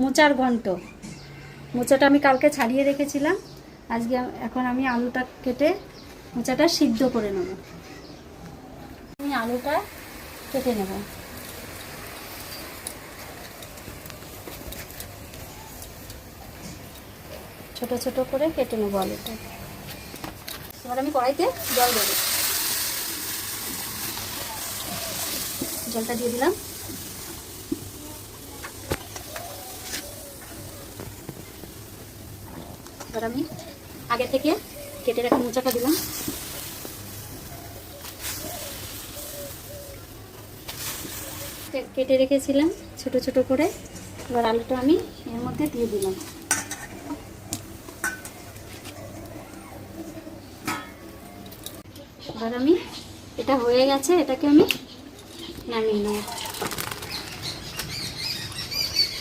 মোচার ঘন্ট। মোচাটা আমি কালকে ছাড়িয়ে রেখেছিলাম। আজকে এখন আমি আলুটা কেটে মোচাটা সিদ্ধ করে নেব। আমি আলুটা কেটে নেব। ছোট ছোট করে কেটে নেব আলুটা। এবার আমি কড়াইতে জল দেব। জলটা দিয়ে দিলাম। এবার আমি আগে থেকে কেটে রাখা মোচাটা দিলাম। কেটে রেখেছিলাম ছোট ছোট করে। এবার আলুটা আমি এর মধ্যে দিয়ে দিলাম। এবার আমি এটা হয়ে গেছে, এটাকে আমি নামিয়ে নেব।